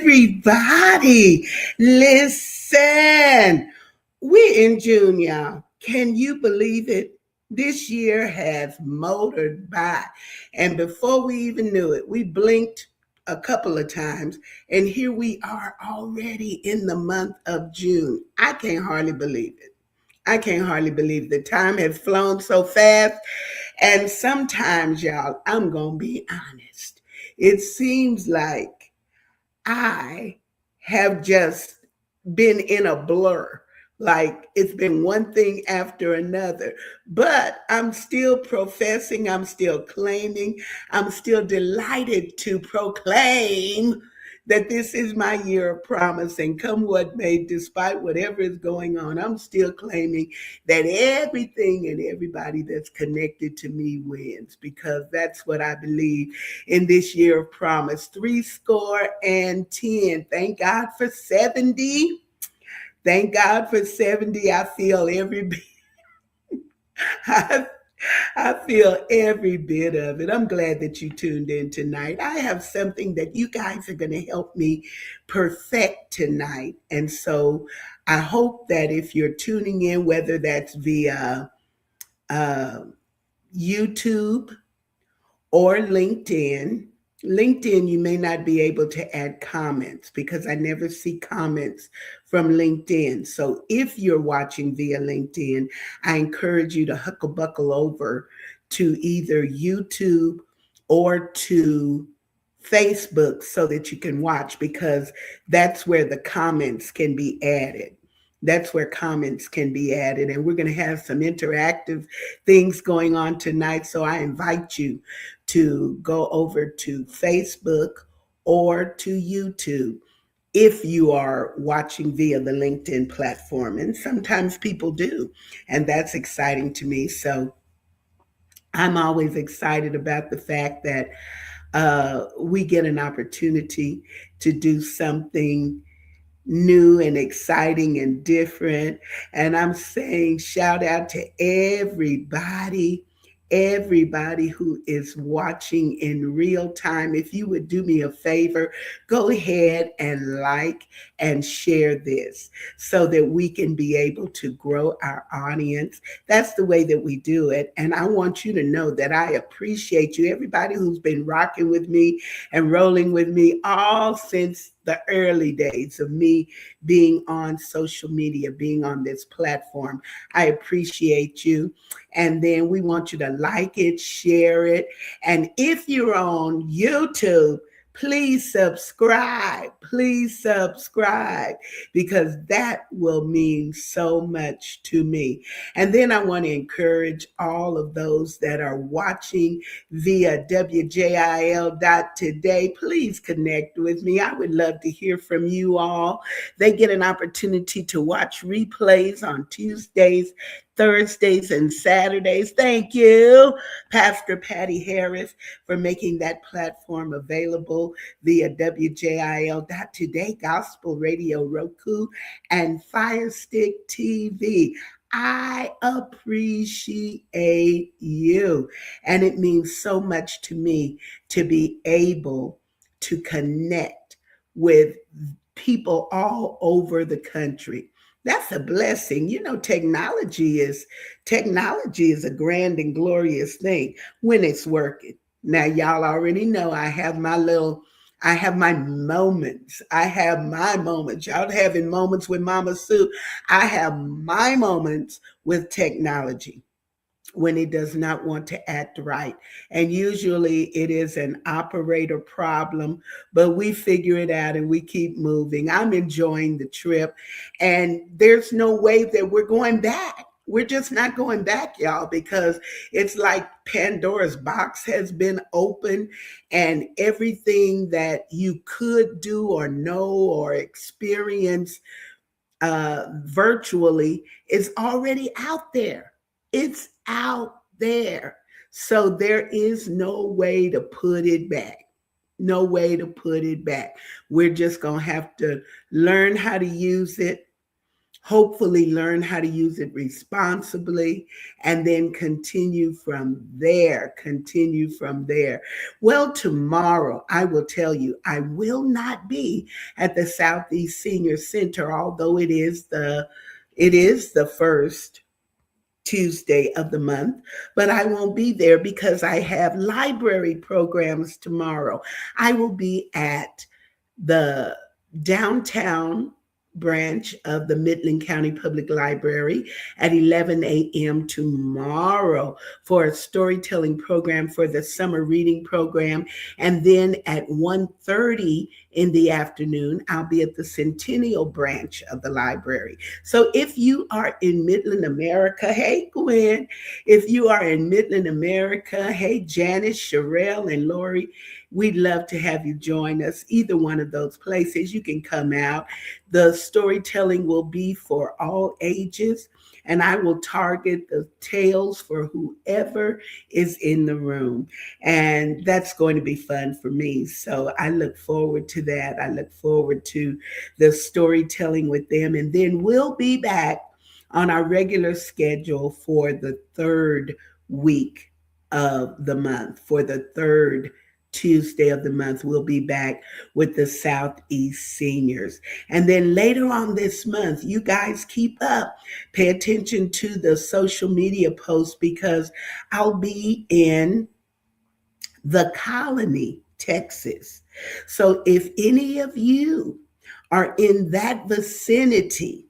Everybody, listen. We're in June, y'all. Can you believe it? This year has motored by. And before we even knew it, we blinked a couple of times. And here we are already in the month of June. I can't hardly believe it. I can't hardly believe the time has flown so fast. And sometimes, y'all, I'm going to be honest. It seems like I have just been in a blur. Like it's been one thing after another, but I'm still professing, I'm still claiming, I'm still delighted to proclaim that this is my year of promise. And come what may, despite whatever is going on, I'm still claiming that everything and everybody that's connected to me wins, because that's what I believe in this year of promise. 70. Thank God for 70. Thank God for 70. I feel every bit. I, I feel every bit of it. I'm glad that you tuned in tonight. I have something that you guys are going to help me perfect tonight. And so I hope that if you're tuning in, whether that's via uh, YouTube or LinkedIn. LinkedIn, you may not be able to add comments because I never see comments from LinkedIn. So if you're watching via LinkedIn, I encourage you to hucklebuckle over to either YouTube or to Facebook so that you can watch, because that's where the comments can be added. That's where comments can be added. And we're going to have some interactive things going on tonight. So I invite you to go over to Facebook or to YouTube if you are watching via the LinkedIn platform. And sometimes people do. And that's exciting to me. So I'm always excited about the fact that we get an opportunity to do something new and exciting and different. And I'm saying shout out to everybody who is watching in real time. If you would do me a favor, go ahead and like and share this so that we can be able to grow our audience. That's the way that we do it. And I want you to know that I appreciate you, everybody who's been rocking with me and rolling with me all since the early days of me being on social media, being on this platform. I appreciate you. And then we want you to like it, share it. And if you're on YouTube, please subscribe. Please subscribe, because that will mean so much to me. And then I want to encourage all of those that are watching via WJIL.today. Please connect with me. I would love to hear from you all. They get an opportunity to watch replays on Tuesdays, Thursdays, and Saturdays. Thank you, Pastor Patty Harris, for making that platform available via WJIL.today, Gospel Radio, Roku, and Fire Stick TV. I appreciate you. And it means so much to me to be able to connect with people all over the country. That's a blessing. You know, technology is a grand and glorious thing when it's working. Now, y'all already know I have my moments. I have my moments. Y'all having moments with Mama Sue. I have my moments with technology when it does not want to act right. And usually it is an operator problem, but we figure it out and we keep moving. I'm enjoying the trip, and there's no way that we're going back. We're just not going back, y'all, because it's like Pandora's box has been open, and everything that you could do or know or experience virtually is already out there. It's out there. So there is no way to put it back. No way to put it back. We're just going to have to learn how to use it, hopefully learn how to use it responsibly, and then continue from there. Well, tomorrow I will tell you I will not be at the Southeast Senior Center, although it is the first Tuesday of the month, but I won't be there because I have library programs tomorrow. I will be at the downtown branch of the Midland County Public Library at 11 a.m. tomorrow for a storytelling program for the summer reading program. And then at 1:30 in the afternoon, I'll be at the Centennial branch of the library. So if you are in Midland, America, hey, Gwen, if you are in Midland, America, hey, Janice, Sherelle, and Lori, we'd love to have you join us. Either one of those places, you can come out. The storytelling will be for all ages, and I will target the tales for whoever is in the room. And that's going to be fun for me. So I look forward to that. I look forward to the storytelling with them. And then we'll be back on our regular schedule for the third week of the month, for the third Tuesday of the month. We'll be back with the Southeast Seniors. And then later on this month, you guys keep up. Pay attention to the social media posts because I'll be in the Colony, Texas. So if any of you are in that vicinity,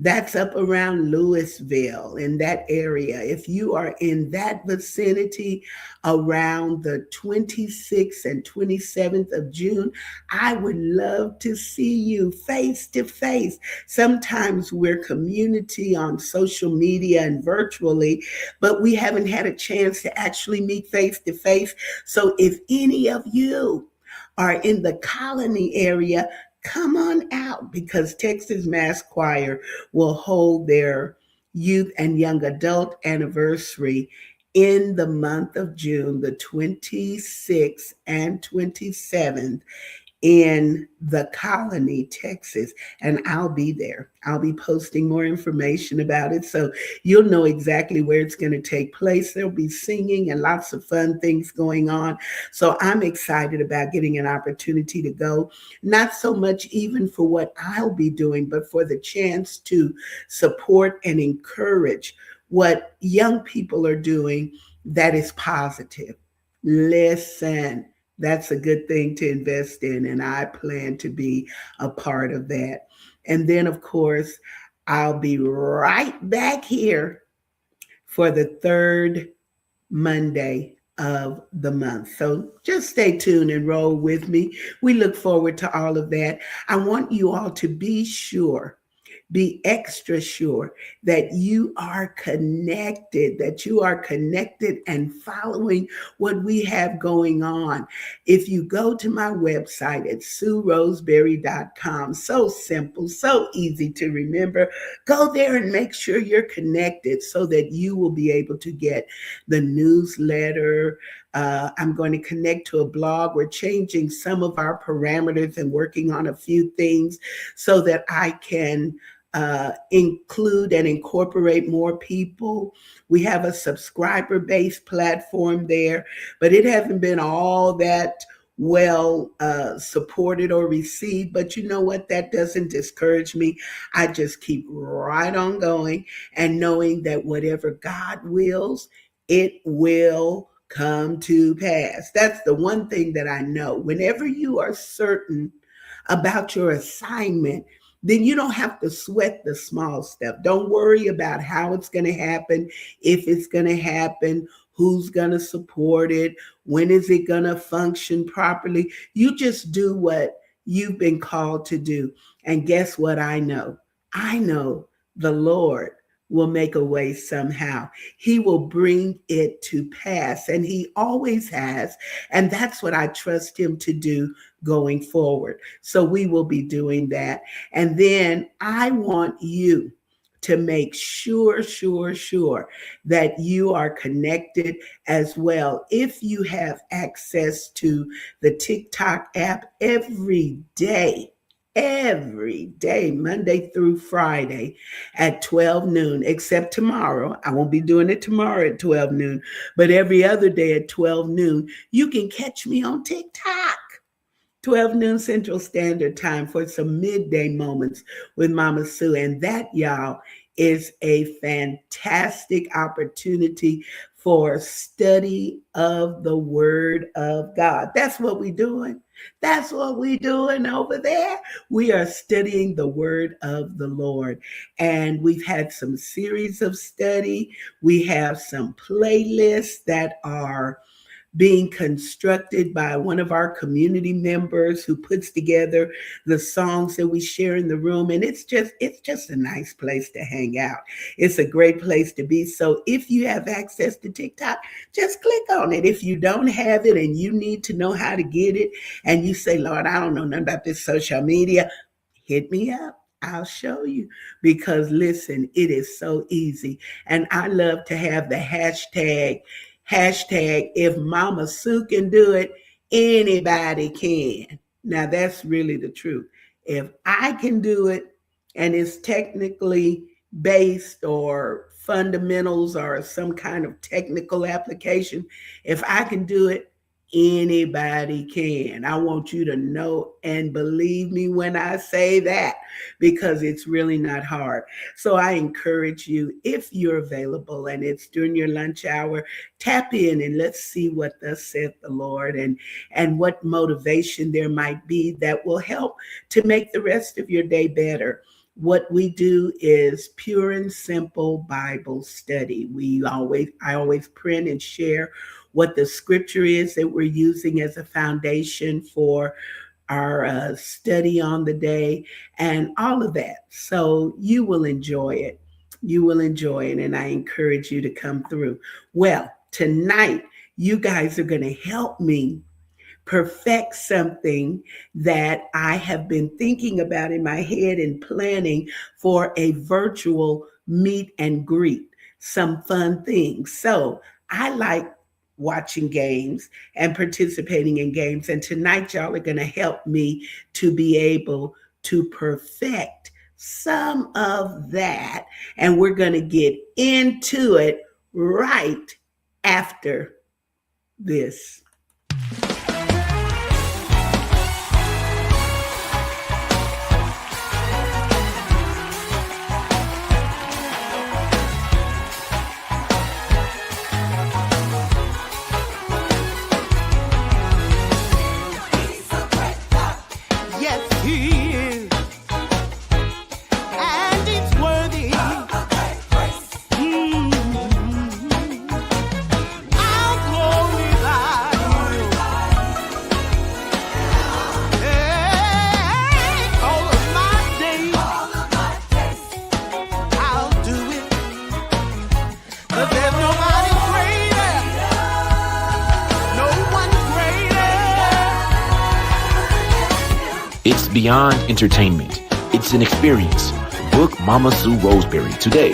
that's up around Louisville, in that area. If you are in that vicinity around the 26th and 27th of June, I would love to see you face to face. Sometimes we're community on social media and virtually, but we haven't had a chance to actually meet face to face. So if any of you are in the Colony area, come on out because Texas Mass Choir will hold their youth and young adult anniversary in the month of June, the 26th and 27th in the Colony, Texas, and I'll be there. I'll be posting more information about it so you'll know exactly where it's going to take place. There'll be singing and lots of fun things going on. So I'm excited about getting an opportunity to go, not so much even for what I'll be doing, but for the chance to support and encourage what young people are doing that is positive. Listen, that's a good thing to invest in, and I plan to be a part of that. And then, of course, I'll be right back here for the third Monday of the month. So just stay tuned and roll with me. We look forward to all of that. I want you all to be extra sure that you are connected and following what we have going on. If you go to my website at SueRoseberry.com, so simple, so easy to remember, go there and make sure you're connected so that you will be able to get the newsletter. I'm going to connect to a blog. We're changing some of our parameters and working on a few things so that I can include and incorporate more people. We have a subscriber-based platform there, but it hasn't been all that well supported or received. But you know what? That doesn't discourage me. I just keep right on going and knowing that whatever God wills, it will come to pass. That's the one thing that I know. Whenever you are certain about your assignment, then you don't have to sweat the small stuff. Don't worry about how it's going to happen, if it's going to happen, who's going to support it, when is it going to function properly. You just do what you've been called to do. And guess what I know? I know the Lord will make a way somehow. He will bring it to pass, and he always has. And that's what I trust him to do going forward. So we will be doing that. And then I want you to make sure that you are connected as well. If you have access to the TikTok app every day, every day, Monday through Friday at 12 noon, except tomorrow. I won't be doing it tomorrow at 12 noon, but every other day at 12 noon, you can catch me on TikTok. 12 noon Central Standard Time for some midday moments with Mama Sue. And that, y'all, is a fantastic opportunity for study of the Word of God. That's what we're doing. That's what we're doing over there. We are studying the Word of the Lord. And we've had some series of study. We have some playlists that are being constructed by one of our community members who puts together the songs that we share in the room, and it's just a nice place to hang out. It's a great place to be. So if you have access to TikTok, just click on it. If you don't have it and you need to know how to get it, and you say, Lord, I don't know nothing about this social media, hit me up. I'll show you, because listen, it is so easy. And I love to have the hashtag if Mama Sue can do it, anybody can. Now that's really the truth. If I can do it, and it's technically based or fundamentals or some kind of technical application, if I can do it, anybody can. I want you to know and believe me when I say that, because it's really not hard. So I encourage you, if you're available and it's during your lunch hour, tap in and let's see what thus saith the Lord, and what motivation there might be that will help to make the rest of your day better. What we do is pure and simple Bible study. I always print and share what the scripture is that we're using as a foundation for our study on the day, and all of that. So you will enjoy it. You will enjoy it, and I encourage you to come through. Well, tonight, you guys are going to help me perfect something that I have been thinking about in my head and planning for a virtual meet and greet, some fun things. So I like watching games and participating in games. And tonight, y'all are going to help me to be able to perfect some of that. And we're going to get into it right after this. It's beyond entertainment. It's an experience. Book Mama Sue Roseberry today.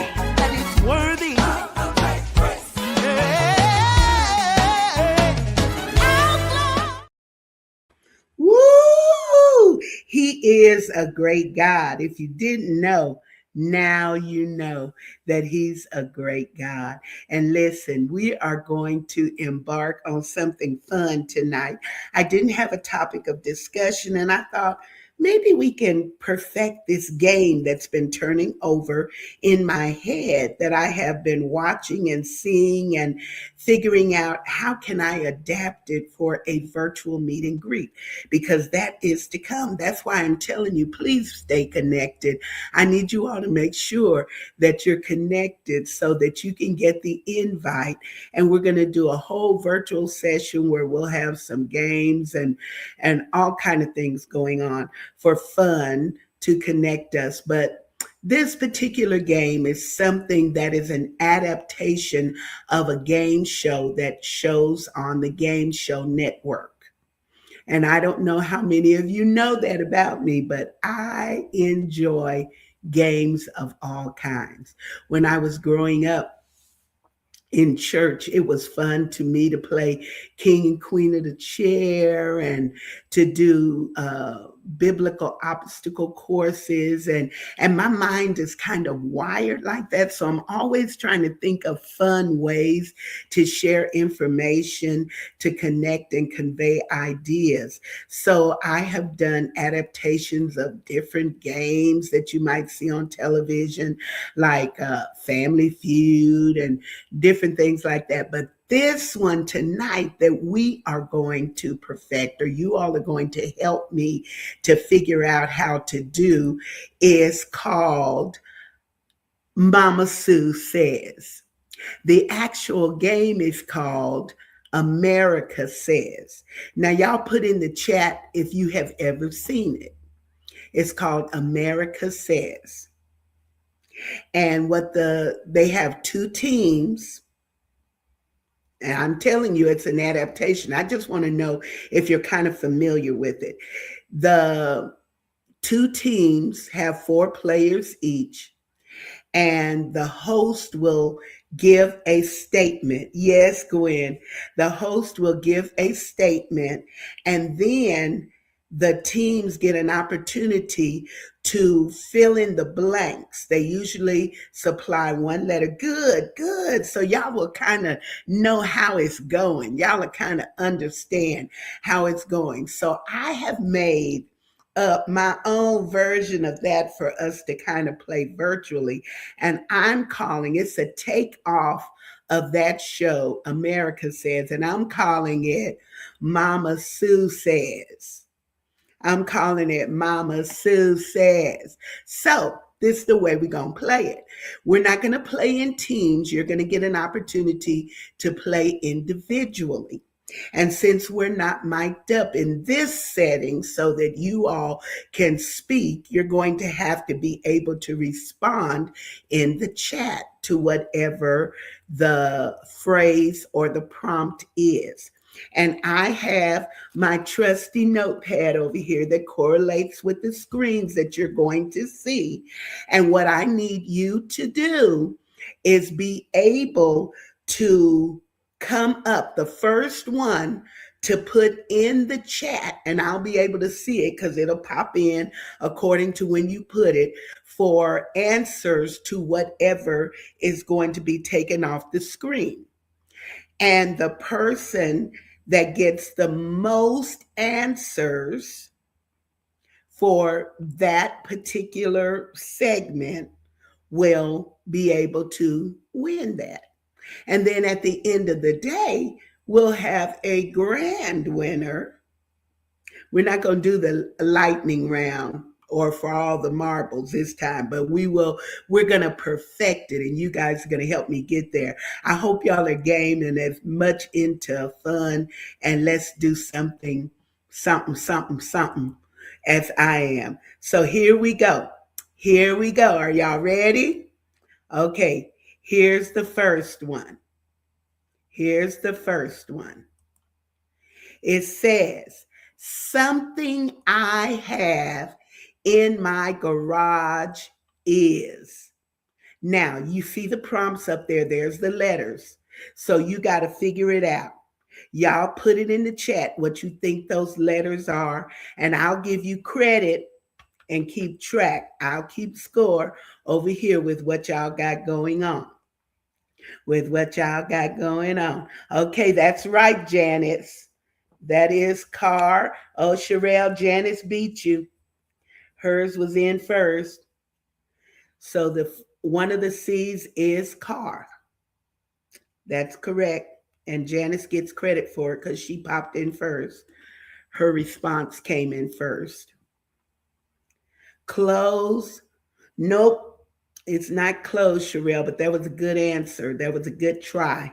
Woo! He is a great God. If you didn't know, now you know that he's a great God. And listen, we are going to embark on something fun tonight. I didn't have a topic of discussion, and I thought maybe we can perfect this game that's been turning over in my head, that I have been watching and seeing and figuring out how can I adapt it for a virtual meet and greet, because that is to come. That's why I'm telling you, please stay connected. I need you all to make sure that you're connected so that you can get the invite. And we're going to do a whole virtual session where we'll have some games and all kind of things going on for fun to connect us. But this particular game is something that is an adaptation of a game show that shows on the Game Show Network. And I don't know how many of you know that about me, but I enjoy games of all kinds. When I was growing up in church, it was fun to me to play King and Queen of the Chair and to do biblical obstacle courses, and my mind is kind of wired like that. So I'm always trying to think of fun ways to share information, to connect and convey ideas. So I have done adaptations of different games that you might see on television, like Family Feud and different things like that. But this one tonight that we are going to perfect, or you all are going to help me to figure out how to do, is called Mama Sue Says. The actual game is called America Says. Now, y'all put in the chat if you have ever seen it. It's called America Says. And they have two teams. And I'm telling you, it's an adaptation. I just want to know if you're kind of familiar with it. The two teams have 4 players each, and the host will give a statement. Yes, Gwen, the host will give a statement, and then the teams get an opportunity to fill in the blanks. They usually supply one letter. Good, good. So y'all will kind of know how it's going. Y'all will kind of understand how it's going. So I have made up my own version of that for us to kind of play virtually. And I'm calling it's a takeoff of that show, America Says, and I'm calling it Mama Sue Says. I'm calling it Mama Sue Says. So this is the way we're going to play it. We're not going to play in teams. You're going to get an opportunity to play individually. And since we're not mic'd up in this setting so that you all can speak, you're going to have to be able to respond in the chat to whatever the phrase or the prompt is. And I have my trusty notepad over here that correlates with the screens that you're going to see. And what I need you to do is be able to come up, the first one to put in the chat, and I'll be able to see it because it'll pop in according to when you put it, for answers to whatever is going to be taken off the screen. And the person that gets the most answers for that particular segment will be able to win that. And then at the end of the day, we'll have a grand winner. We're not going to do the lightning round or for all the marbles this time, but we're going to perfect it, and you guys are going to help me get there. I hope y'all are game and as much into fun and let's do something as I am. So here we go. Here we go. Are y'all ready? Okay, here's the first one. Here's the first one. It says, something I have in my garage is. Now, you see the prompts up there. There's the letters. So you got to figure it out. Y'all put it in the chat what you think those letters are, and I'll give you credit and keep track. I'll keep score over here with what y'all got going on. Okay, that's right, Janice. That is car. Oh, Sherelle, Janice beat you. Hers was in first. So one of the C's is car. That's correct. And Janice gets credit for it because she popped in first. Her response came in first. Clothes. Nope, it's not clothes, Sherelle, but that was a good answer. That was a good try.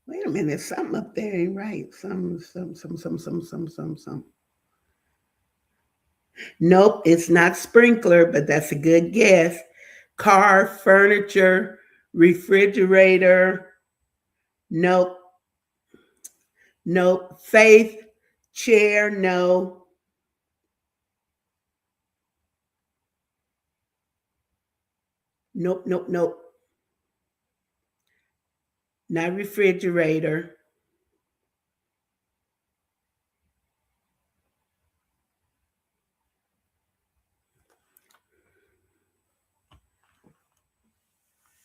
Wait a minute, something up there ain't right. Some. Nope, it's not sprinkler, but that's a good guess. Car, furniture, refrigerator. Nope. Nope. Faith, chair, no. Nope, nope, nope. Not refrigerator.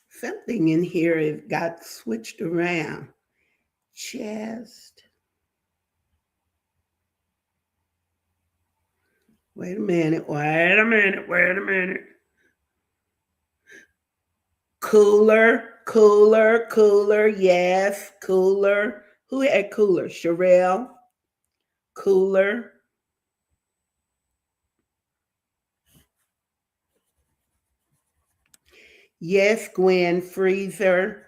Something in here it got switched around. Chest. Wait a minute. Wait a minute. Wait a minute. Cooler, cooler, cooler. Yes, cooler. Who had cooler? Sherelle. Cooler. Yes, Gwen. Freezer.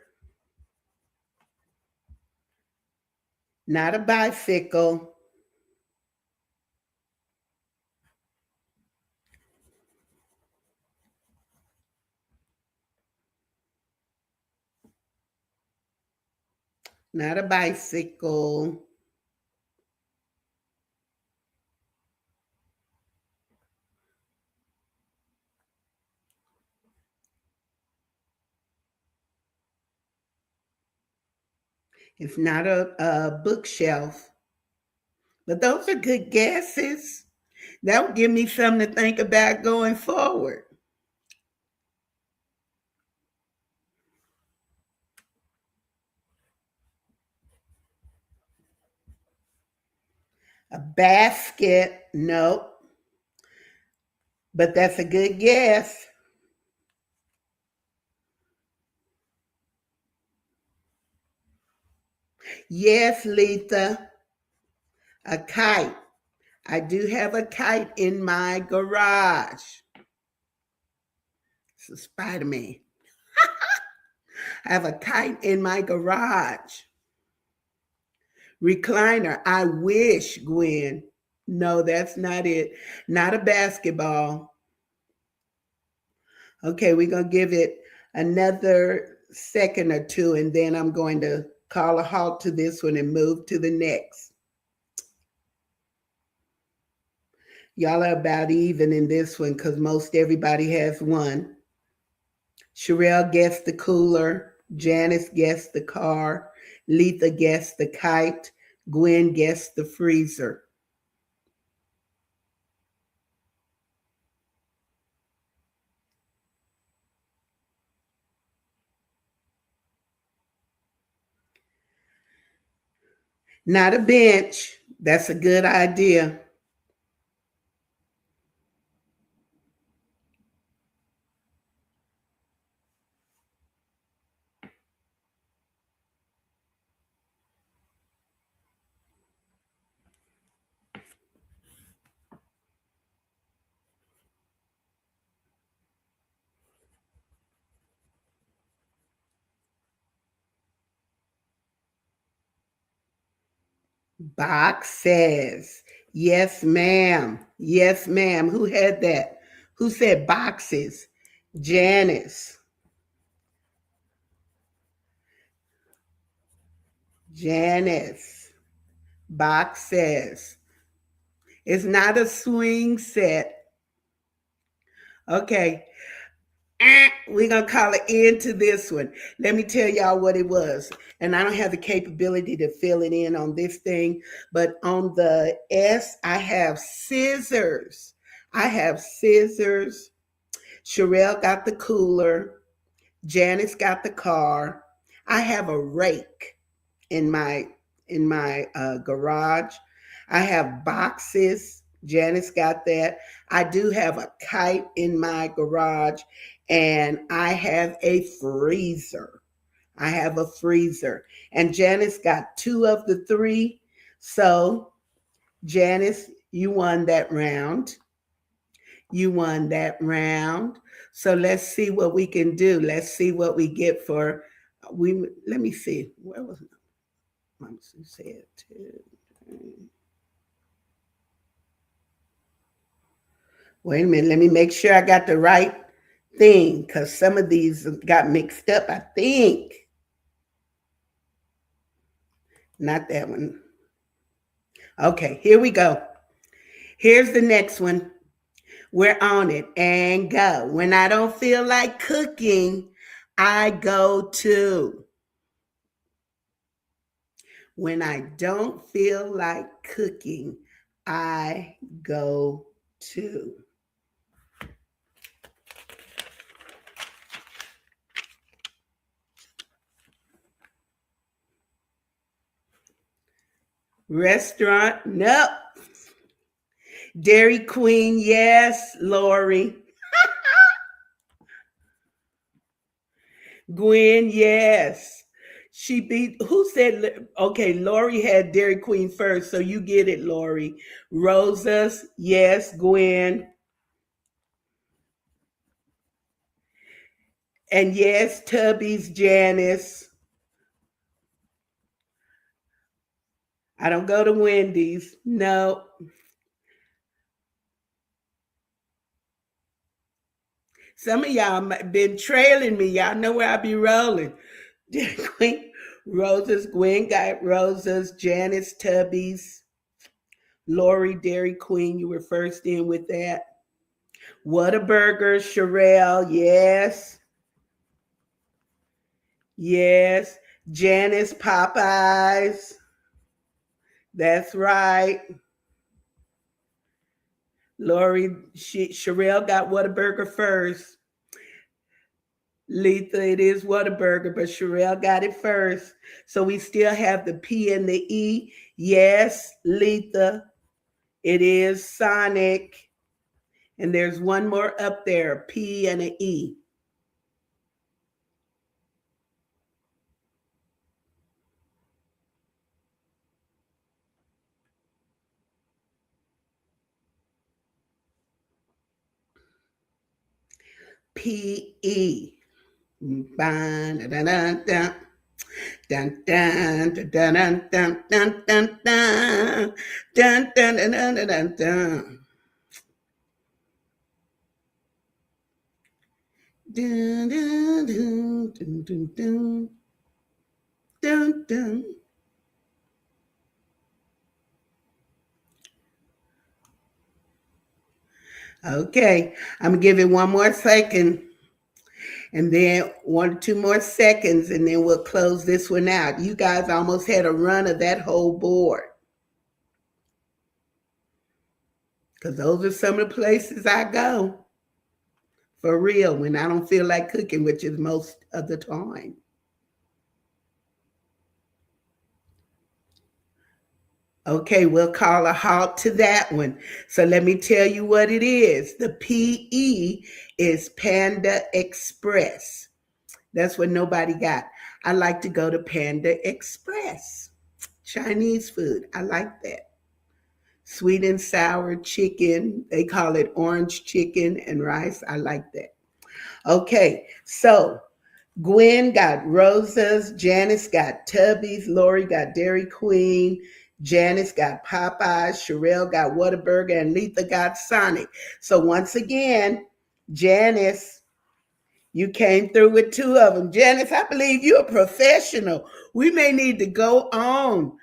Not a bicycle. Not a bicycle. It's not a bookshelf. But those are good guesses. That would give me something to think about going forward. A basket, nope. But that's a good guess. Yes, Letha, a kite. I do have a kite in my garage. It's a Spider-Man. I have a kite in my garage. Recliner. I wish, Gwen. No, that's not it. Not a basketball. Okay, we're going to give it another second or two, and then I'm going to call a halt to this one and move to the next. Y'all are about even in this one because most everybody has one. Sherelle guessed the cooler. Janice guessed the car. Letha guessed the kite. Gwen guessed the freezer. Not a bench. That's a good idea. Boxes. Yes, ma'am. Yes, ma'am. Who had that? Who said boxes? Janice. Janice. Boxes. It's not a swing set. Okay. We're going to call an end to this one. Let me tell y'all what it was. And I don't have the capability to fill it in on this thing, but on the S, I have scissors. I have scissors. Sherelle got the cooler. Janice got the car. I have a rake in my garage. I have boxes. Janice got that. I do have a kite in my garage, and I have a freezer. I have a freezer. And Janice got two of the three. So, Janice, you won that round. You won that round. So let's see what we can do. Let's see what we get for we. Let me see. Where was Mama Sue said two? Wait a minute. Let me make sure I got the right thing because some of these got mixed up. I think not that one. Okay, here we go. Here's the next one. We're on it and go. When I don't feel like cooking, I go to. When I don't feel like cooking, I go to. Restaurant, nope. Dairy Queen, yes. Lori. Gwen, yes. She beat, who said, okay, Lori had Dairy Queen first, so you get it, Lori. Rosa's, yes. Gwen. And yes, Tubby's, Janice. I don't go to Wendy's. No. Some of y'all been trailing me. Y'all know where I be rolling. Queen, Rosa's, Gwen got Rosa's, Janice, Tubby's, Lori, Dairy Queen. You were first in with that. Whataburger, Sherelle, yes. Yes. Janice, Popeyes. That's right. Lori, Sherelle got Whataburger first. Letha, it is Whataburger, but Sherelle got it first. So we still have the P and the E. Yes, Letha, it is Sonic. And there's one more up there, a P and an E. P-E. Dun, dun, dun, dun. Dun, dun, dun, dun, dun, dun, dun, dun. Dun, dun, dun, dun, dun, dun, dun. Dun, dun, dun, dun, dun, dun. Dun, dun. Okay, I'm gonna give it one more second, and then 1 or 2 more seconds, and then we'll close this one out. You guys almost had a run of that whole board, because those are some of the places I go for real when I don't feel like cooking, which is most of the time. Okay, we'll call a halt to that one. So let me tell you what it is. The PE is Panda Express. That's what nobody got. I like to go to Panda Express. Chinese food. I like that. Sweet and sour chicken. They call it orange chicken and rice. I like that. Okay, so Gwen got Rosa's, Janice got Tubby's, Lori got Dairy Queen, Janice got Popeyes, Sherelle got Whataburger, and Letha got Sonic. So once again, Janice, you came through with 2 of them. Janice, I believe you're a professional. We may need to go on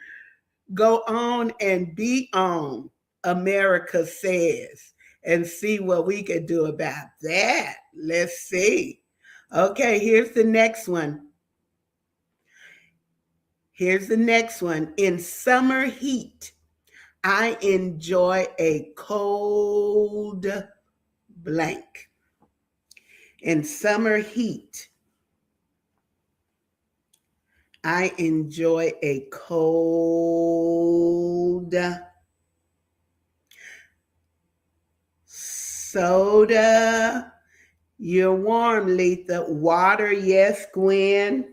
and be on America Says and see what we can do about that. Let's see. Okay, here's the next one. Here's the next one. In summer heat, I enjoy a cold blank. In summer heat, I enjoy a cold soda. You're warm, Letha. Water, yes, Gwen.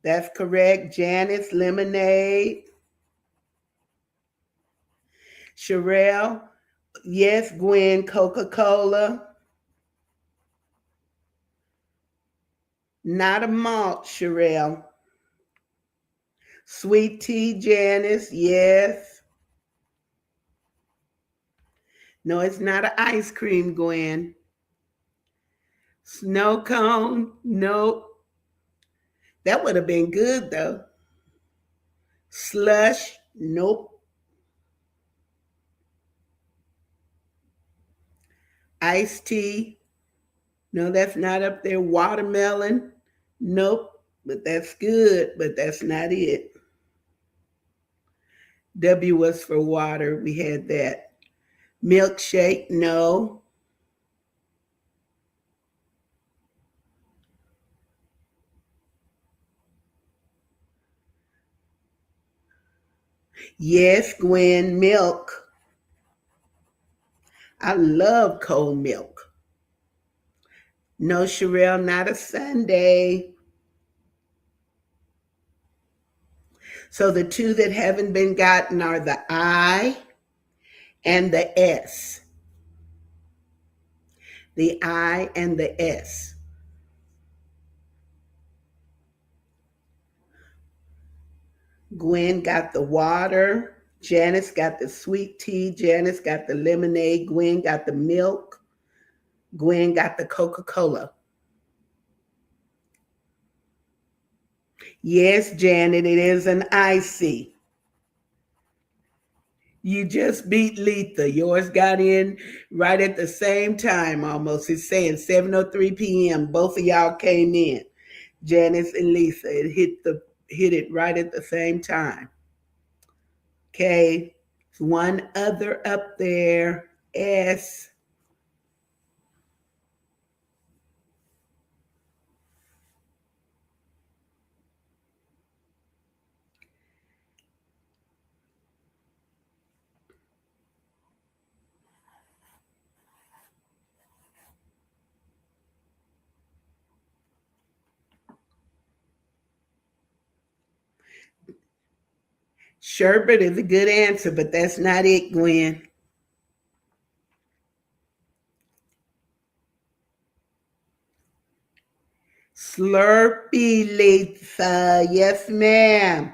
That's correct. Janice, lemonade. Sherelle, yes, Gwen, Coca-Cola. Not a malt, Sherelle. Sweet tea, Janice, yes. No, it's not an ice cream, Gwen. Snow cone, nope. That would have been good, though. Slush, nope. Iced tea. No, that's not up there. Watermelon. Nope. But that's good, but that's not it. W was for water. We had that. Milkshake. No. Yes, Gwen, milk. I love cold milk. No, Sherelle, not a Sunday. So the two that haven't been gotten are the I and the S. The I and the S. Gwen got the water. Janice got the sweet tea. Janice got the lemonade. Gwen got the milk. Gwen got the Coca-Cola. Yes, Janet, it is an icy. You just beat Letha. Yours got in right at the same time almost. It's saying 7:03 p.m. Both of y'all came in. Janice and Lisa. It hit it right at the same time. Okay. One other up there. S. Sherbet is a good answer, but that's not it, Gwen. Slurpee, Lisa. Yes, ma'am.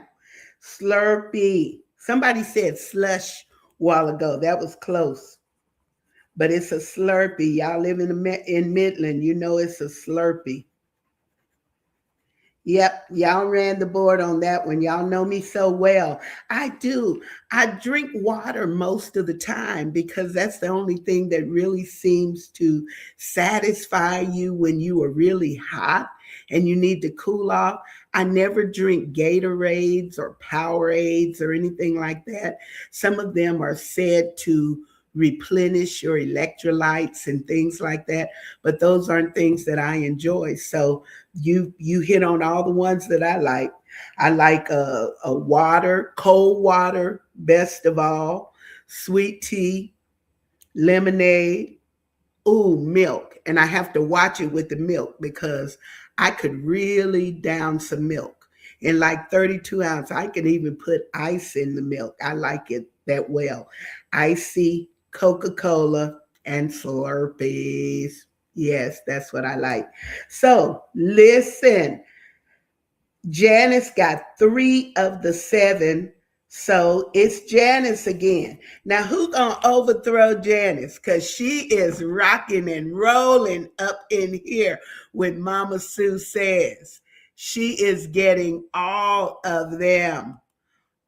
Slurpee. Somebody said slush a while ago. That was close. But it's a Slurpee. Y'all live in Midland. You know it's a Slurpee. Yep, y'all ran the board on that one. Y'all know me so well. I do. I drink water most of the time because that's the only thing that really seems to satisfy you when you are really hot and you need to cool off. I never drink Gatorades or Powerades or anything like that. Some of them are said to replenish your electrolytes and things like that, but those aren't things that I enjoy. So you hit on all the ones that I like. I like a water, cold water, best of all, sweet tea, lemonade, ooh, milk. And I have to watch it with the milk because I could really down some milk. In like 32 ounce, I can even put ice in the milk. I like it that well. Icy, Coca-Cola, and Slurpees. Yes, that's what I like. So listen, Janice got 3 of the 7. So it's Janice again. Now who gonna overthrow Janice? Because she is rocking and rolling up in here with Mama Sue says. She is getting all of them.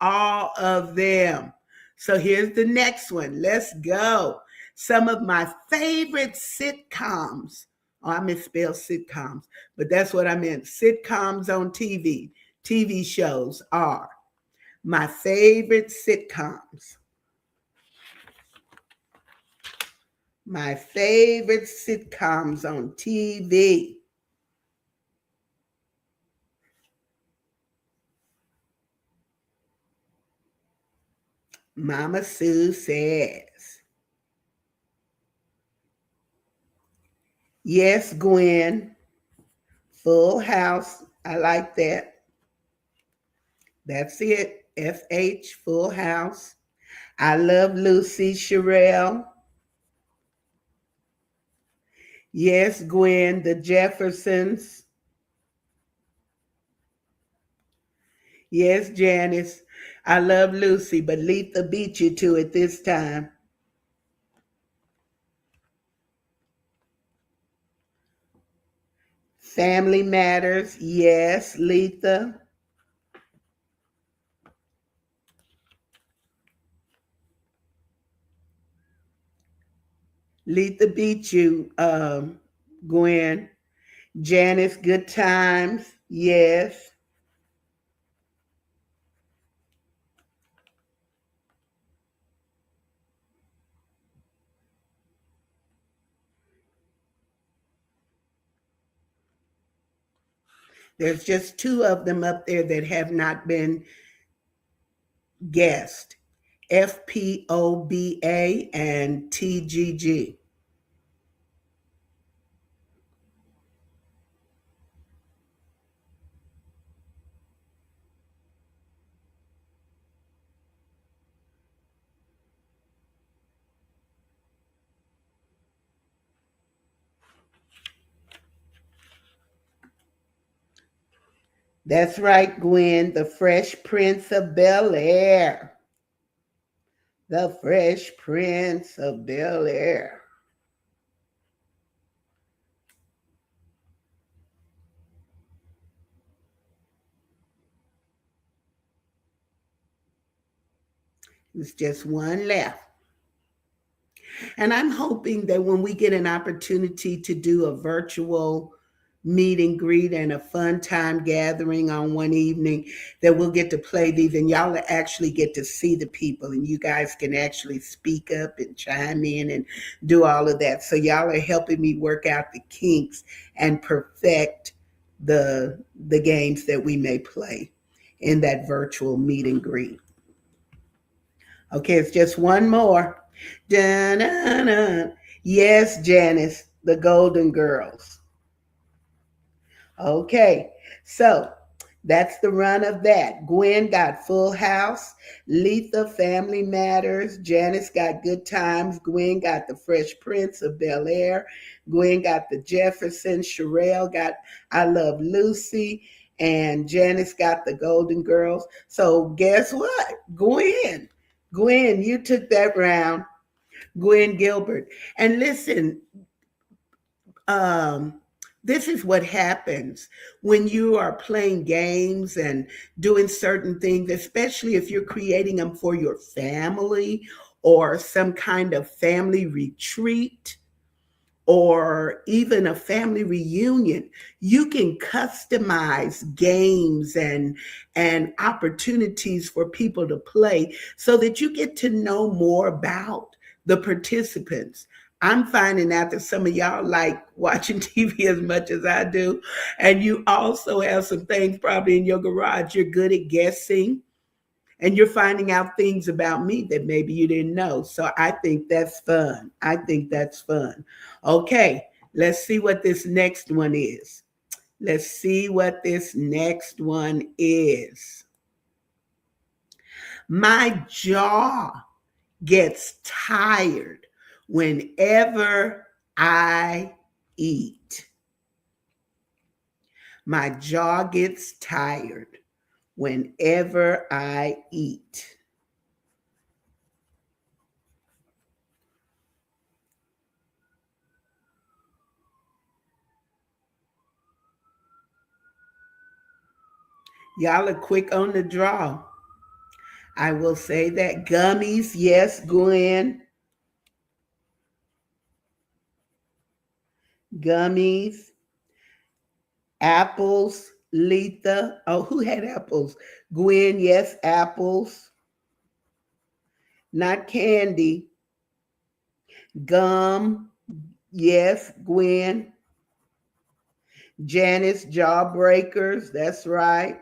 All of them. So here's the next one. Let's go. Some of my favorite sitcoms. Oh, I misspelled sitcoms, but that's what I meant. Sitcoms on TV. TV shows are my favorite sitcoms. My favorite sitcoms on TV. Mama Sue says. Yes, Gwen. Full House. I like that. That's it. FH, Full House. I Love Lucy, Sherelle. Yes, Gwen, The Jeffersons. Yes, Janice. I Love Lucy, but Letha beat you to it this time. Family Matters. Yes, Letha. Letha beat you, Gwen. Janice, good times. Yes. There's just two of them up there that have not been guessed. FPOBA and TGG. That's right, Gwen, the Fresh Prince of Bel Air. The Fresh Prince of Bel Air. There's just one left. And I'm hoping that when we get an opportunity to do a virtual meet and greet and a fun time gathering on one evening, that we'll get to play these and y'all will actually get to see the people and you guys can actually speak up and chime in and do all of that. So y'all are helping me work out the kinks and perfect the games that we may play in that virtual meet and greet. Okay, it's just one more. Dun-dun-dun. Yes, Janice, the Golden Girls. Okay, so that's the run of that. Gwen got Full House, Letha Family Matters, Janice got Good Times, Gwen got The Fresh Prince of Bel Air, Gwen got The Jeffersons, Sherelle got I Love Lucy, and Janice got The Golden Girls. So guess what? Gwen, you took that round. Gwen Gilbert. And listen, um, this is what happens when you are playing games and doing certain things, especially if you're creating them for your family or some kind of family retreat or even a family reunion. You can customize games and opportunities for people to play so that you get to know more about the participants. I'm finding out that some of y'all like watching TV as much as I do, and you also have some things probably in your garage. You're good at guessing and you're finding out things about me that maybe you didn't know. So I think that's fun. I think that's fun. Okay, let's see what this next one is. Let's see what this next one is. My jaw gets tired whenever I eat. My jaw gets tired whenever I eat. Y'all are quick on the draw. I will say that. Gummies, yes, Gwen. Gummies. Apples, Letha. Oh, who had apples? Gwen, yes, apples. Not candy. Gum, yes, Gwen. Janice, jawbreakers, that's right.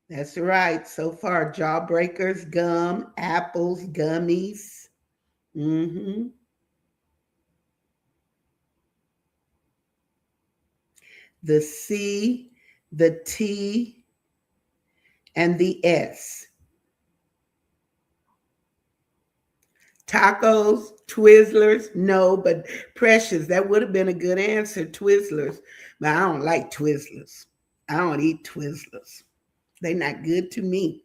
That's right. So far, jawbreakers, gum, apples, gummies. Mm-hmm. The C, the T, and the S. Tacos, Twizzlers, no, but Precious, that would have been a good answer, Twizzlers. But I don't like Twizzlers. I don't eat Twizzlers. They're not good to me.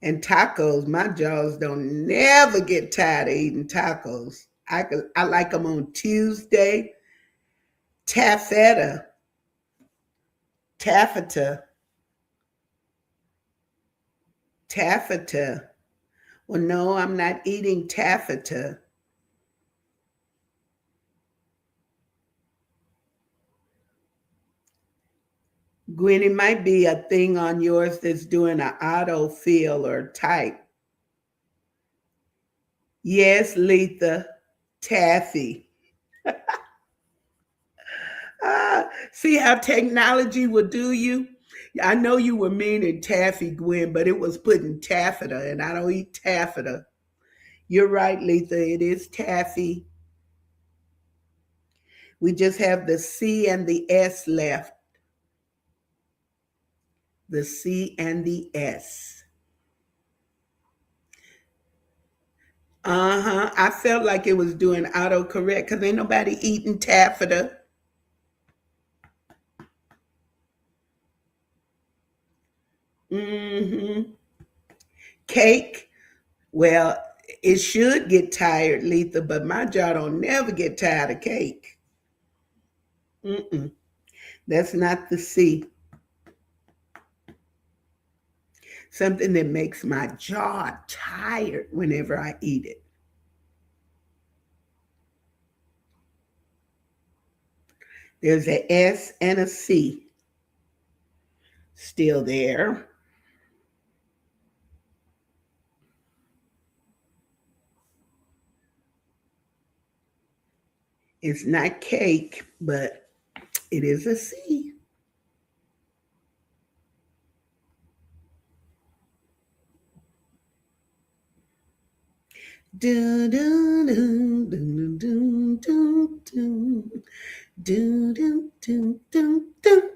And tacos, my jaws don't never get tired of eating tacos. I like them on Tuesday. Taffeta, taffeta, taffeta. Well, no, I'm not eating taffeta. Gwen, it might be a thing on yours that's doing an autofill or type. Yes, Letha, taffy. See how technology will do you? I know you were meaning taffy, Gwen, but it was putting taffeta, and I don't eat taffeta. You're right, Letha. It is taffy. We just have the C and the S left. The C and the S. Uh-huh. I felt like it was doing autocorrect because ain't nobody eating taffeta. Mm-hmm. Cake. Well, it should get tired, Letha, but my jaw don't never get tired of cake. Mm-mm. That's not the C. Something that makes my jaw tired whenever I eat it. There's a S and a C still there. It's not cake, but it is a C. Do do do do do do do do do do do do.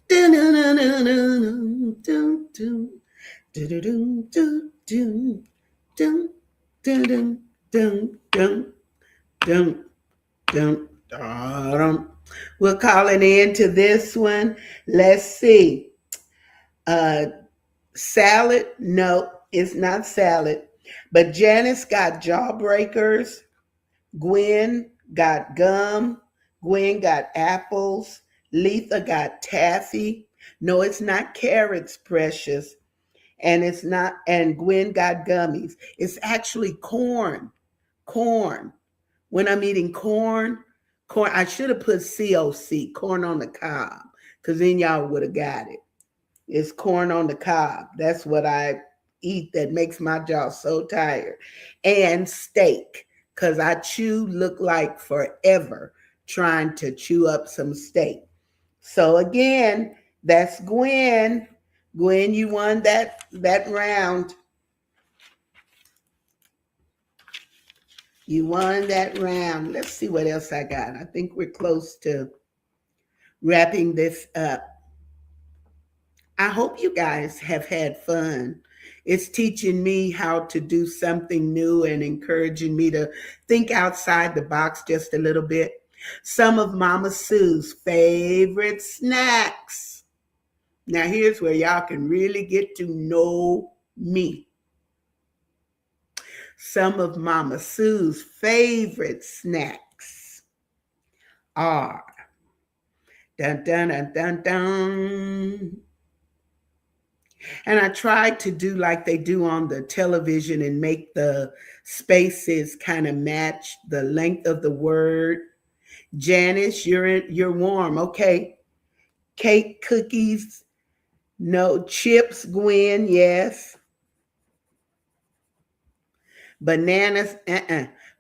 Do do do do do do do do do do do do do do do do do. We're calling in to this one. Let's see. Uh, salad? No, it's not salad. But Janice got jawbreakers. Gwen got gum. Gwen got apples. Letha got taffy. No, it's not carrots, precious. And it's not, and Gwen got gummies. It's actually corn. Corn. When I'm eating corn, I should have put COC, corn on the cob, because then y'all would have got it. It's corn on the cob. That's what I eat that makes my jaw so tired. And steak, because I look like forever trying to chew up some steak. So again, that's Gwen. Gwen, you won that round. You won that round. Let's see what else I got. I think we're close to wrapping this up. I hope you guys have had fun. It's teaching me how to do something new and encouraging me to think outside the box just a little bit. Some of Mama Sue's favorite snacks. Now, here's where y'all can really get to know me. Some of Mama Sue's favorite snacks are dun dun dun dun dun. And I tried to do like they do on the television and make the spaces kind of match the length of the word. Janice, you're warm. Okay. Cake, cookies, no chips, Gwen, yes. Bananas,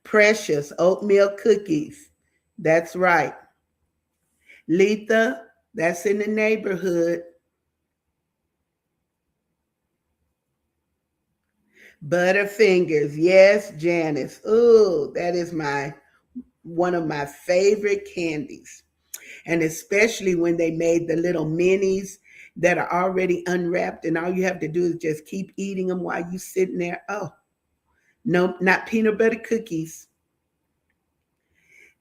Precious, oatmeal cookies. That's right. Letha, that's in the neighborhood. Butterfingers, yes, Janice. Oh, that is one of my favorite candies. And especially when they made the little minis that are already unwrapped, and all you have to do is just keep eating them while you're sitting there. Oh, no, not peanut butter cookies.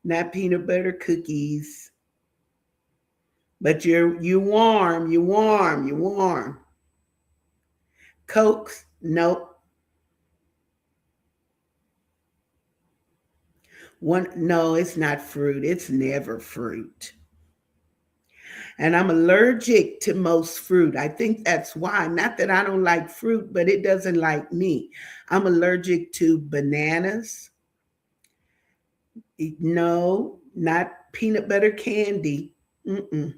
Not peanut butter cookies. But you warm, you warm, you warm. Cokes, nope. No, it's not fruit. It's never fruit. And I'm allergic to most fruit. I think that's why. Not that I don't like fruit, but it doesn't like me. I'm allergic to bananas. No, not peanut butter candy. Mm-mm.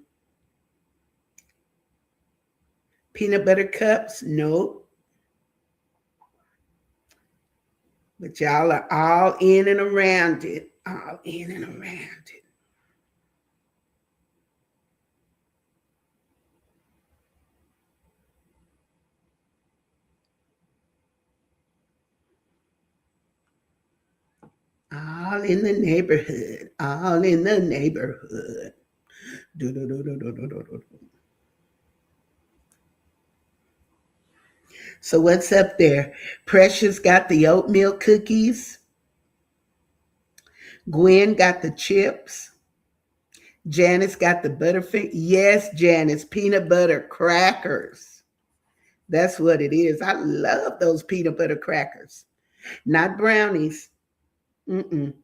Peanut butter cups. No. But y'all are all in and around it. All in and around it. All in the neighborhood. All in the neighborhood. Do, do, do, do, do, do, do, do. So what's up there? Precious got the oatmeal cookies. Gwen got the chips. Janice got the butterfinger. Yes, Janice, peanut butter crackers. That's what it is. I love those peanut butter crackers. Not brownies. Mm-mm.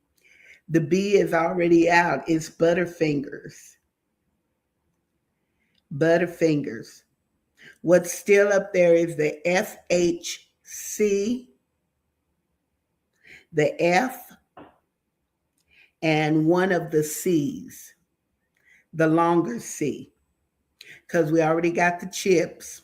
The B is already out. It's Butterfingers. Butterfingers. What's still up there is the FHC, the F, and one of the C's, the longer C, because we already got the chips,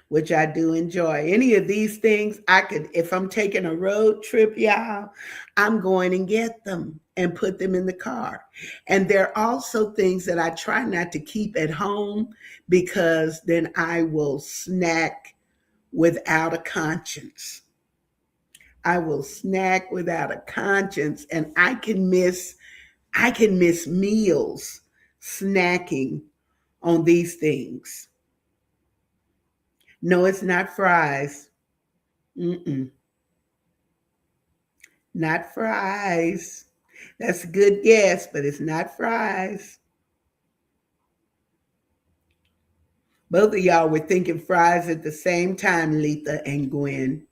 which I do enjoy. Any of these things, I could, if I'm taking a road trip, y'all, I'm going and get them and put them in the car. And there are also things that I try not to keep at home because then I will snack without a conscience. I will snack without a conscience, and I can miss meals snacking on these things. No, it's not fries. Mm-mm. Not fries. That's a good guess, but it's not fries. Both of y'all were thinking fries at the same time, Letha and Gwen.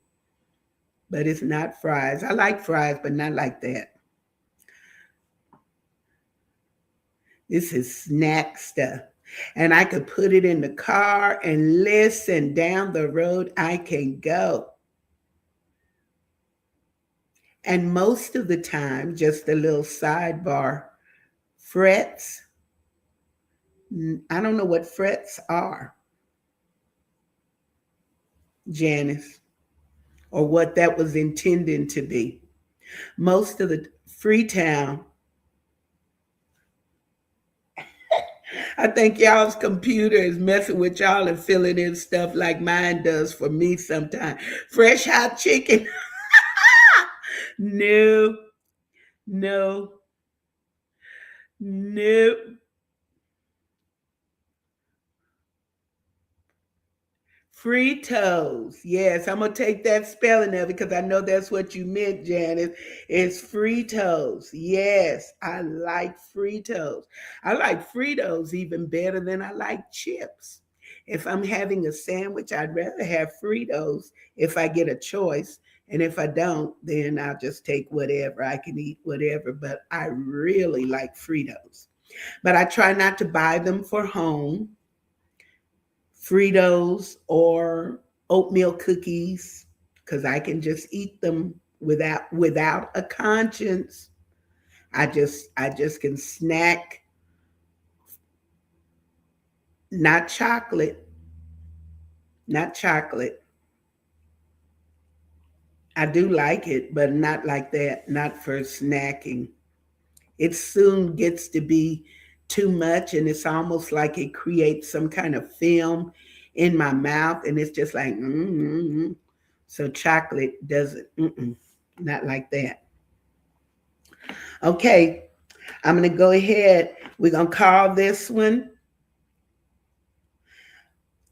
But it's not fries. I like fries, but not like that. This is snack stuff. And I could put it in the car and listen, down the road I can go. And most of the time, just a little sidebar, frets. I don't know what frets are, Janice, or what that was intended to be. Most of the Freetown, I think y'all's computer is messing with y'all and filling in stuff like mine does for me sometimes. Fresh hot chicken. No, no, no. Fritos. Yes, I'm going to take that spelling of it because I know that's what you meant, Janice. It's Fritos. Yes, I like Fritos. I like Fritos even better than I like chips. If I'm having a sandwich, I'd rather have Fritos if I get a choice. And if I don't, then I'll just take whatever. I can eat whatever, but I really like Fritos. But I try not to buy them for home. Fritos or oatmeal cookies because I can just eat them without a conscience. I just can snack, not chocolate, not chocolate. I do like it, but not like that, not for snacking. It soon gets to be too much, and it's almost like it creates some kind of film in my mouth, and it's just like, mm-hmm. So chocolate doesn't, not like that. Okay, I'm going to go ahead. We're going to call this one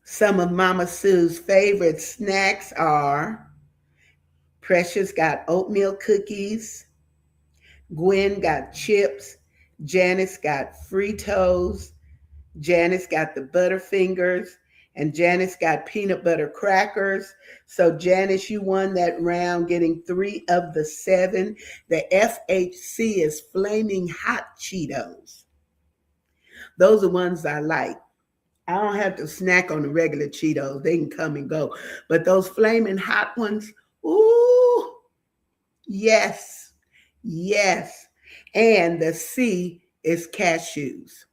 some of Mama Sue's favorite snacks are Precious got oatmeal cookies, Gwen got chips, Janice got Fritos, Janice got the Butterfingers, And Janice got peanut butter crackers. So Janice, you won that round, getting 3 of the 7. The FHC is Flaming Hot Cheetos. Those are ones I like. I don't have to snack on the regular Cheetos. They can come and go. But those flaming hot ones, ooh, yes, yes. And the C is cashews.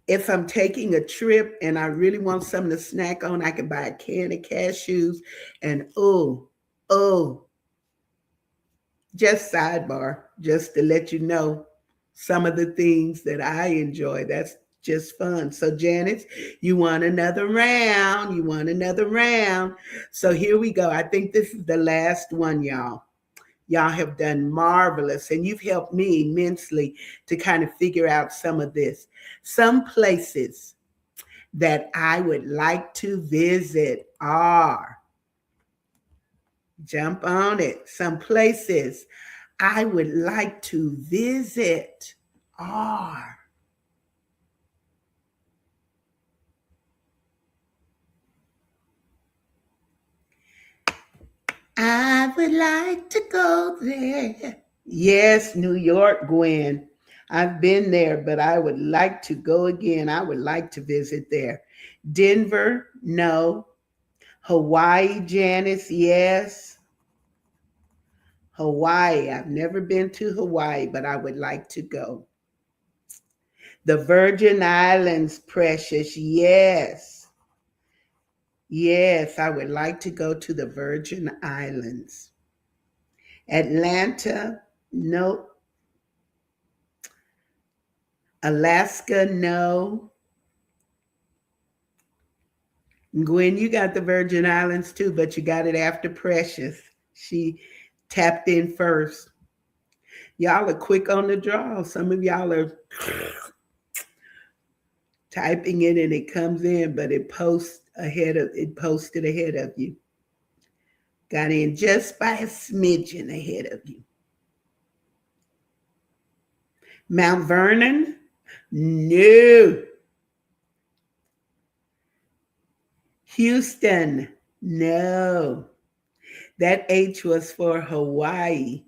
If I'm taking a trip and I really want something to snack on, I can buy a can of cashews. And oh, just sidebar, just to let you know some of the things that I enjoy. That's just fun. So Janice, you want another round. You want another round. So here we go. I think this is the last one, y'all. Y'all have done marvelous, and you've helped me immensely to kind of figure out some of this. Some places that I would like to visit are, jump on it. Some places I would like to visit are, I would like to go there. Yes, New York, Gwen. I've been there, but I would like to go again. I would like to visit there. Denver, no. Hawaii, Janice, yes. Hawaii, I've never been to Hawaii, but I would like to go. The Virgin Islands, Precious, yes. Yes, I would like to go to the Virgin Islands. Atlanta, no. Alaska, no. Gwen, you got the Virgin Islands too, but you got it after Precious. She tapped in first. Y'all are quick on the draw. Some of y'all are typing it and it comes in, but it posted ahead of you. Got in just by a smidgen ahead of you. Mount Vernon? No. Houston? No. That H was for Hawaii.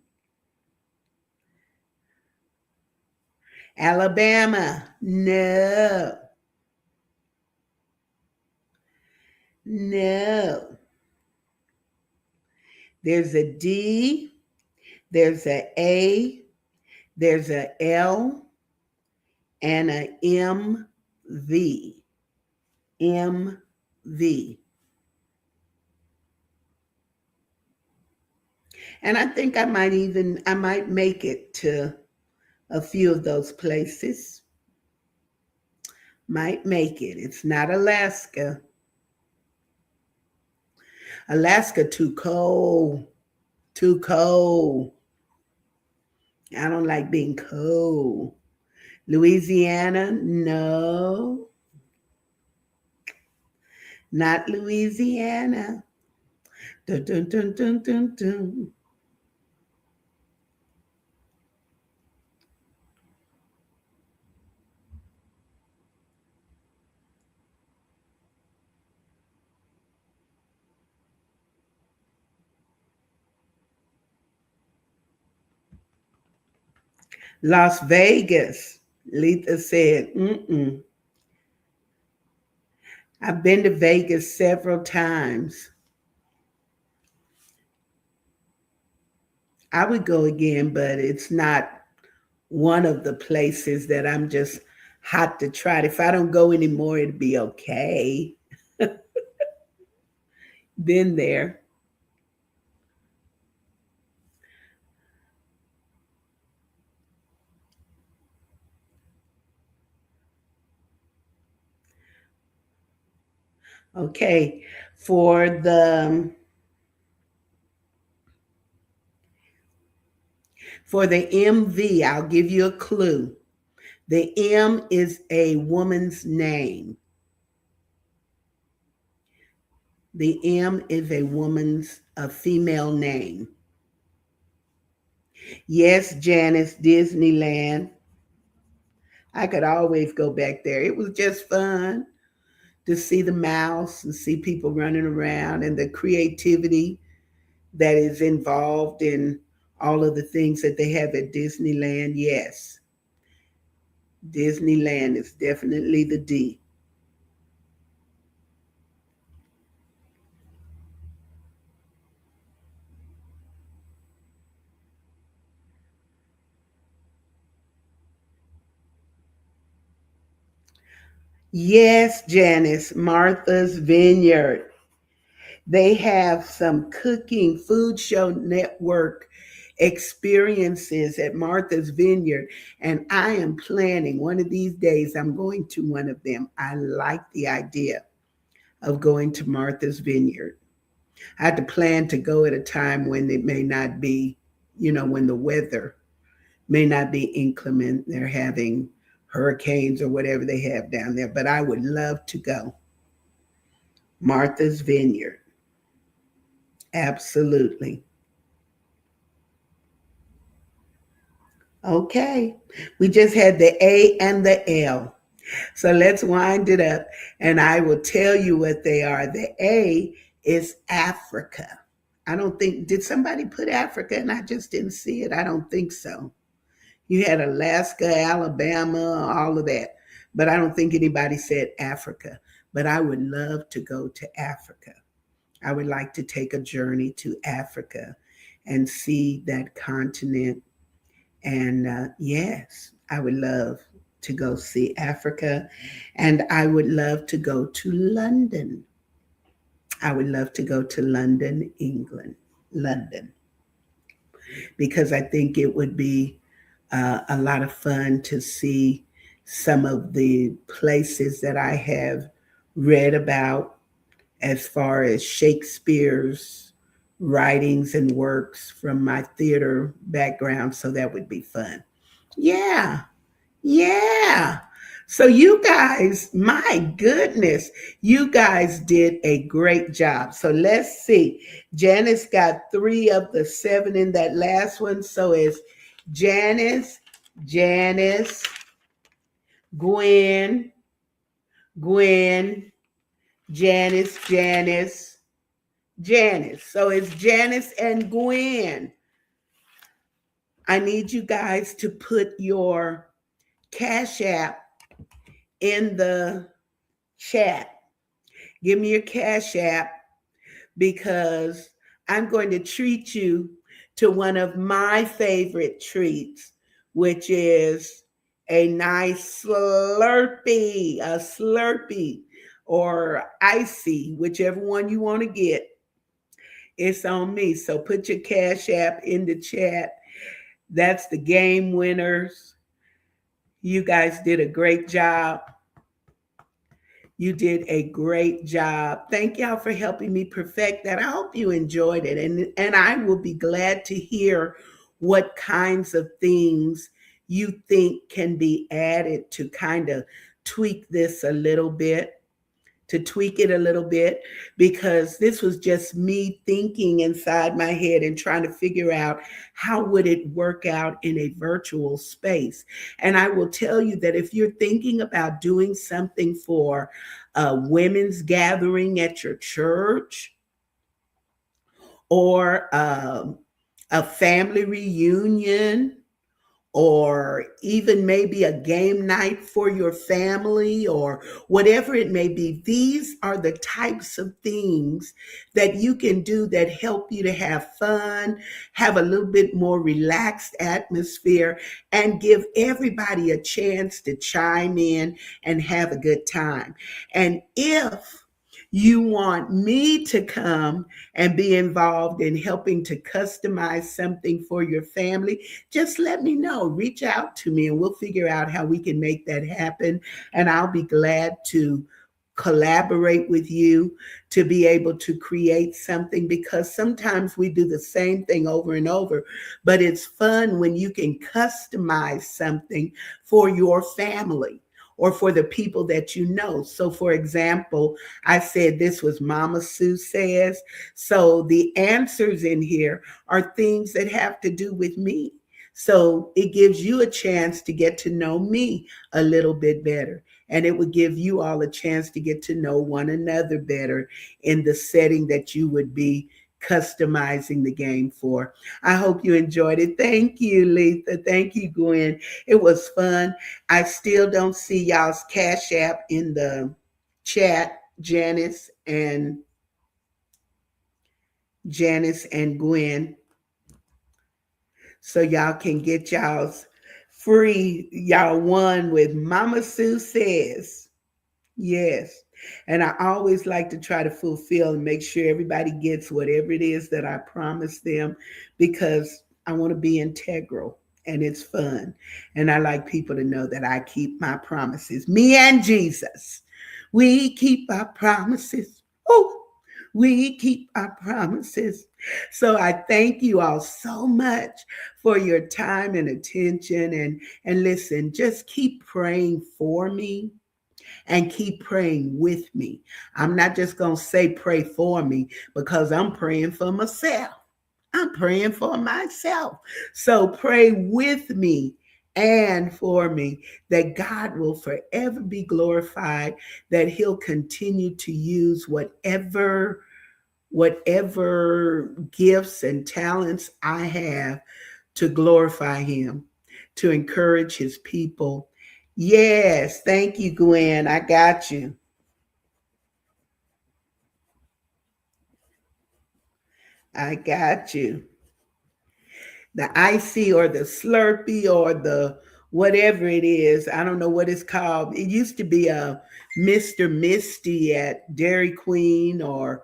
Alabama? No. No. There's a D, there's a A, there's a L, and a MV. MV. And I think I might make it to a few of those places. Might make it. It's not Alaska. Alaska, too cold. Too cold. I don't like being cold. Louisiana, no. Not Louisiana. Dun, dun, dun, dun, dun, dun. Las Vegas, Letha said, I've been to Vegas several times. I would go again, but it's not one of the places that I'm just hot to try. If I don't go anymore, it'd be okay. Been there. Okay, for the MV, I'll give you a clue. The M is a woman's name. The M is a female name. Yes, Janice, Disneyland. I could always go back there. It was just fun. to see the mouse and see people running around and the creativity that is involved in all of the things that they have at Disneyland. Yes, Disneyland is definitely the D. Yes, Janice, Martha's Vineyard. They have some cooking food show network experiences at Martha's Vineyard. And I am planning one of these days, I'm going to one of them. I like the idea of going to Martha's Vineyard. I had to plan to go at a time when it may not be, when the weather may not be inclement. They're having hurricanes or whatever they have down there, but I would love to go. Martha's Vineyard. Absolutely. Okay. We just had the A and the L. So let's wind it up and I will tell you what they are. The A is Africa. I don't think, did somebody put Africa and I just didn't see it? I don't think so. You had Alaska, Alabama, all of that. But I don't think anybody said Africa. But I would love to go to Africa. I would like to take a journey to Africa and see that continent. And yes, I would love to go see Africa. And I would love to go to London. I would love to go to London, England. London. Because I think it would be a lot of fun to see some of the places that I have read about as far as Shakespeare's writings and works from my theater background. So that would be fun. Yeah. Yeah. So you guys, my goodness, you guys did a great job. So let's see. Janice got 3 of the 7 in that last one. So it's Janice, Janice, Gwen, Gwen, Janice, Janice, Janice. So it's Janice and Gwen. I need you guys to put your Cash App in the chat. Give me your Cash App because I'm going to treat you to one of my favorite treats, which is a nice Slurpee or icy, whichever one you want to get. It's on me. So put your Cash App in the chat. That's the game winners. You guys did a great job. You did a great job. Thank y'all for helping me perfect that. I hope you enjoyed it. And I will be glad to hear what kinds of things you think can be added to kind of tweak this a little bit. To tweak it a little bit, because this was just me thinking inside my head and trying to figure out how would it work out in a virtual space. And I will tell you that if you're thinking about doing something for a women's gathering at your church or a family reunion, or even maybe a game night for your family or whatever it may be. These are the types of things that you can do that help you to have fun, have a little bit more relaxed atmosphere, and give everybody a chance to chime in and have a good time. And if you want me to come and be involved in helping to customize something for your family, just let me know. Reach out to me and we'll figure out how we can make that happen. And I'll be glad to collaborate with you to be able to create something, because sometimes we do the same thing over and over, but it's fun when you can customize something for your family or for the people that you know. So for example, I said this was Mama Sue Says. So the answers in here are things that have to do with me. So it gives you a chance to get to know me a little bit better. And it would give you all a chance to get to know one another better in the setting that you would be customizing the game for. I hope you enjoyed it. Thank you, Letha. Thank you, Gwen. It was fun. I still don't see y'all's Cash App in the chat, Janice and Gwen. So y'all can get y'all's free, y'all won with Mama Sue Says. Yes. And I always like to try to fulfill and make sure everybody gets whatever it is that I promised them, because I want to be integral and it's fun. And I like people to know that I keep my promises. Me and Jesus, we keep our promises. Oh, we keep our promises. So I thank you all so much for your time and attention. And listen, just keep praying for me and keep praying with me. I'm not just going to say pray for me, because I'm praying for myself. I'm praying for myself. So pray with me and for me, that God will forever be glorified, that he'll continue to use whatever gifts and talents I have to glorify him, to encourage his people. Yes, thank you, Gwen. I got you. I got you. The icy or the slurpee or the whatever it is. I don't know what it's called. It used to be a Mr. Misty at Dairy Queen, or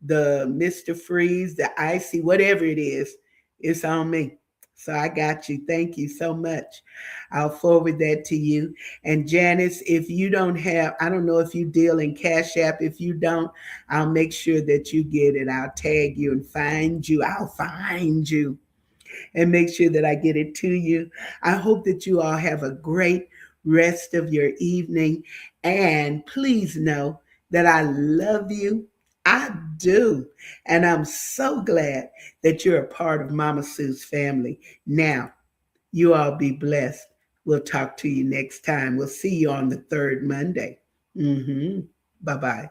the Mr. Freeze, the icy, whatever it is. It's on me. So I got you. Thank you so much. I'll forward that to you. And Janice, if you don't have, I don't know if you deal in Cash App. If you don't, I'll make sure that you get it. I'll tag you and find you. I'll find you and make sure that I get it to you. I hope that you all have a great rest of your evening. And please know that I love you. I do. And I'm so glad that you're a part of Mama Sue's family. Now, you all be blessed. We'll talk to you next time. We'll see you on the third Monday. Bye-bye.